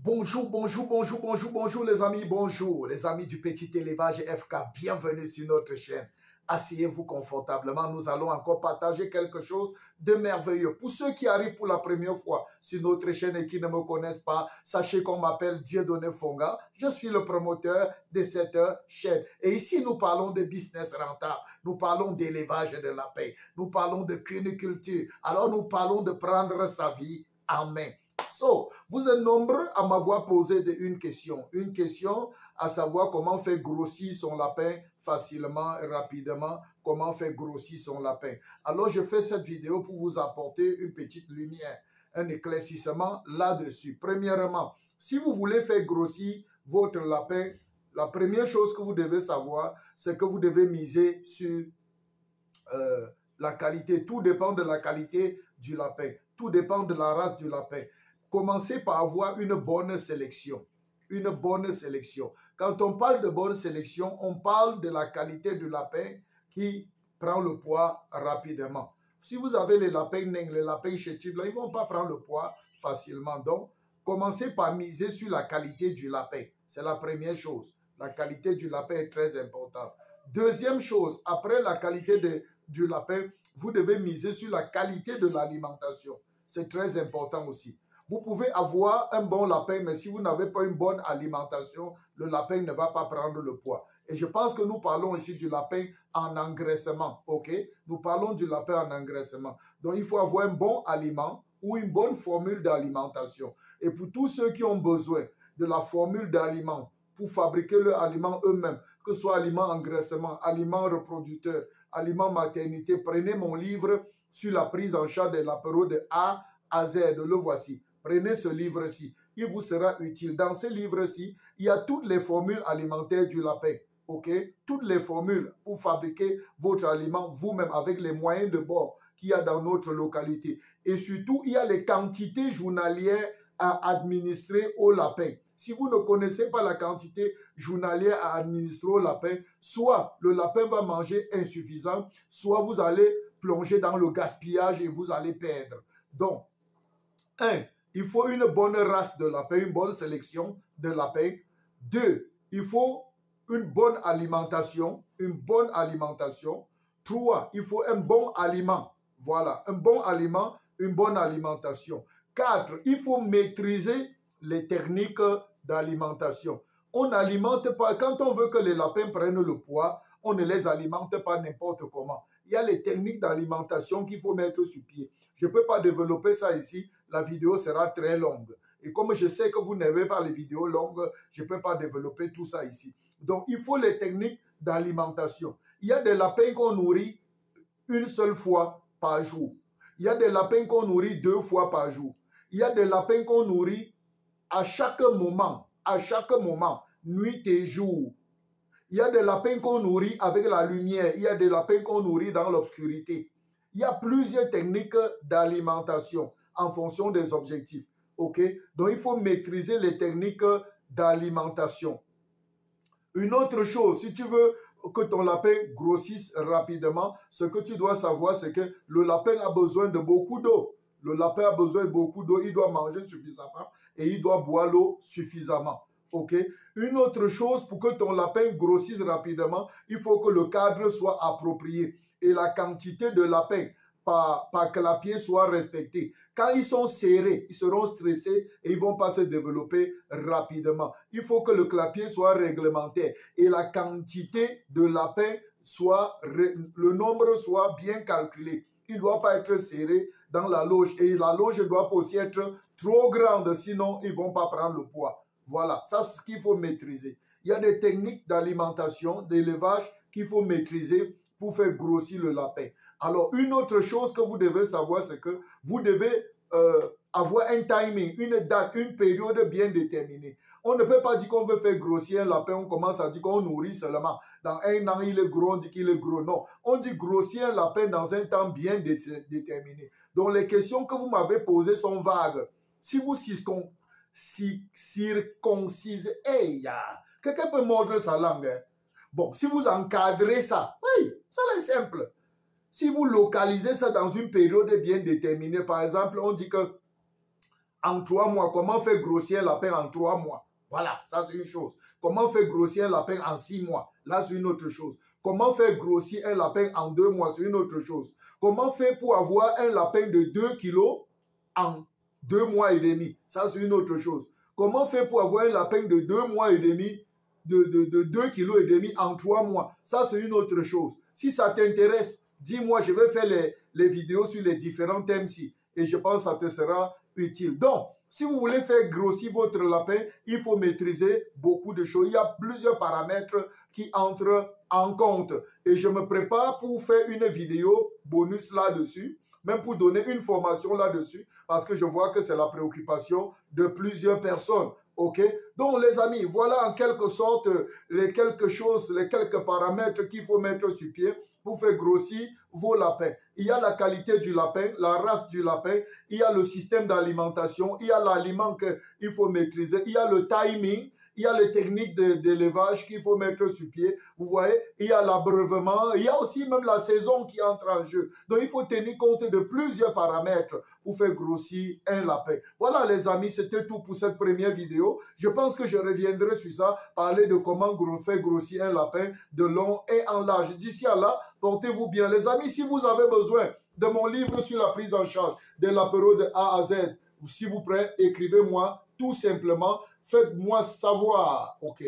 Bonjour, bonjour, bonjour, bonjour, bonjour les amis du petit élevage FK, bienvenue sur notre chaîne. Asseyez-vous confortablement, nous allons encore partager quelque chose de merveilleux. Pour ceux qui arrivent pour la première fois sur notre chaîne et qui ne me connaissent pas, sachez qu'on m'appelle Dieudonné Fonga, je suis le promoteur de cette chaîne. Et ici, nous parlons de business rentable, nous parlons d'élevage et de la paix, nous parlons de cuniculture, alors nous parlons de prendre sa vie en main. So, vous êtes nombreux à m'avoir posé une question à savoir comment faire grossir son lapin facilement et rapidement, comment faire grossir son lapin. Alors, je fais cette vidéo pour vous apporter une petite lumière, un éclaircissement là-dessus. Premièrement, si vous voulez faire grossir votre lapin, la première chose que vous devez savoir, c'est que vous devez miser sur la qualité. Tout dépend de la qualité du lapin. Tout dépend de la race du lapin. Commencez par avoir une bonne sélection. Une bonne sélection. Quand on parle de bonne sélection, on parle de la qualité du lapin qui prend le poids rapidement. Si vous avez les lapins nains, les lapins chétifs, ils ne vont pas prendre le poids facilement. Donc, commencez par miser sur la qualité du lapin. C'est la première chose. La qualité du lapin est très importante. Deuxième chose, après la qualité du lapin, vous devez miser sur la qualité de l'alimentation. C'est très important aussi. Vous pouvez avoir un bon lapin, mais si vous n'avez pas une bonne alimentation, le lapin ne va pas prendre le poids. Et je pense que nous parlons ici du lapin en engraissement, ok? Nous parlons du lapin en engraissement. Donc, il faut avoir un bon aliment ou une bonne formule d'alimentation. Et pour tous ceux qui ont besoin de la formule d'aliment pour fabriquer leur aliment eux-mêmes, que ce soit aliment engraissement, aliment reproducteur, aliment maternité, prenez mon livre sur la prise en charge des lapéraux de A à Z. Le voici. Prenez ce livre-ci, il vous sera utile. Dans ce livre-ci, il y a toutes les formules alimentaires du lapin, ok? Toutes les formules pour fabriquer votre aliment vous-même avec les moyens de bord qu'il y a dans notre localité. Et surtout, il y a les quantités journalières à administrer au lapin. Si vous ne connaissez pas la quantité journalière à administrer au lapin, soit le lapin va manger insuffisant, soit vous allez plonger dans le gaspillage et vous allez perdre. Donc, 1. Il faut une bonne race de lapin, une bonne sélection de lapin. 2. Il faut une bonne alimentation, une bonne alimentation. 3. Il faut un bon aliment. Voilà, un bon aliment, une bonne alimentation. 4. Il faut maîtriser les techniques d'alimentation. On n'alimente pas, quand on veut que les lapins prennent le poids, on ne les alimente pas n'importe comment. Il y a les techniques d'alimentation qu'il faut mettre sur pied. Je ne peux pas développer ça ici, la vidéo sera très longue. Et comme je sais que vous n'aimez pas les vidéos longues, je ne peux pas développer tout ça ici. Donc, il faut les techniques d'alimentation. Il y a des lapins qu'on nourrit une seule fois par jour. Il y a des lapins qu'on nourrit 2 fois par jour. Il y a des lapins qu'on nourrit à chaque moment, nuit et jour. Il y a des lapins qu'on nourrit avec la lumière. Il y a des lapins qu'on nourrit dans l'obscurité. Il y a plusieurs techniques d'alimentation en fonction des objectifs. OK? Donc, il faut maîtriser les techniques d'alimentation. Une autre chose, si tu veux que ton lapin grossisse rapidement, ce que tu dois savoir, c'est que le lapin a besoin de beaucoup d'eau. Le lapin a besoin de beaucoup d'eau, il doit manger suffisamment et il doit boire l'eau suffisamment. Ok. Une autre chose, pour que ton lapin grossisse rapidement, il faut que le cadre soit approprié et la quantité de lapins par clapier soit respectée. Quand ils sont serrés, ils seront stressés et ils ne vont pas se développer rapidement. Il faut que le clapier soit réglementaire et la quantité de lapins soit, le nombre soit bien calculé. Il ne doit pas être serré dans la loge et la loge doit aussi être trop grande, sinon ils ne vont pas prendre le poids. Voilà, ça c'est ce qu'il faut maîtriser. Il y a des techniques d'alimentation, d'élevage qu'il faut maîtriser pour faire grossir le lapin. Alors, une autre chose que vous devez savoir, c'est que vous devez avoir un timing, une date, une période bien déterminée. On ne peut pas dire qu'on veut faire grossir un lapin, on commence à dire qu'on nourrit seulement. Dans 1 an, il est gros, on dit qu'il est gros. Non, on dit grossir un lapin dans un temps bien déterminé. Donc, les questions que vous m'avez posées sont vagues. Si vous circoncisez, quelqu'un peut mordre sa langue. Hein? Bon, si vous encadrez ça, oui, ça c'est simple. Si vous localisez ça dans une période bien déterminée, par exemple, on dit que en 3 mois. Comment faire grossir un lapin en 3 mois? Voilà, ça c'est une chose. Comment faire grossir un lapin en 6 mois? Là, c'est une autre chose. Comment faire grossir un lapin en 2 mois? C'est une autre chose. Comment faire pour avoir un lapin de 2 kilos en 2 mois et demi? Ça, c'est une autre chose. Comment faire pour avoir un lapin de 2 mois et demi, de 2 kilos et demi en 3 mois? Ça, c'est une autre chose. Si ça t'intéresse, dis-moi, je vais faire les vidéos sur les différents thèmes-ci. Et je pense que ça te sera utile. Donc, si vous voulez faire grossir votre lapin, il faut maîtriser beaucoup de choses. Il y a plusieurs paramètres qui entrent en compte. Et je me prépare pour faire une vidéo bonus là-dessus, même pour donner une formation là-dessus, parce que je vois que c'est la préoccupation de plusieurs personnes. OK? Donc, les amis, voilà en quelque sorte les quelques paramètres qu'il faut mettre sur pied pour faire grossir vos lapins. Il y a la qualité du lapin, la race du lapin, il y a le système d'alimentation, il y a l'aliment qu'il faut maîtriser, il y a le timing, il y a les techniques d'élevage qu'il faut mettre sur pied. Vous voyez, il y a l'abreuvement, il y a aussi même la saison qui entre en jeu. Donc, il faut tenir compte de plusieurs paramètres pour faire grossir un lapin. Voilà les amis, c'était tout pour cette première vidéo. Je pense que je reviendrai sur ça, parler de comment faire grossir un lapin de long et en large. D'ici à là, portez-vous bien. Les amis, si vous avez besoin de mon livre sur la prise en charge de l'apéro de A à Z, s'il vous plaît, écrivez-moi tout simplement. Faites-moi savoir. OK.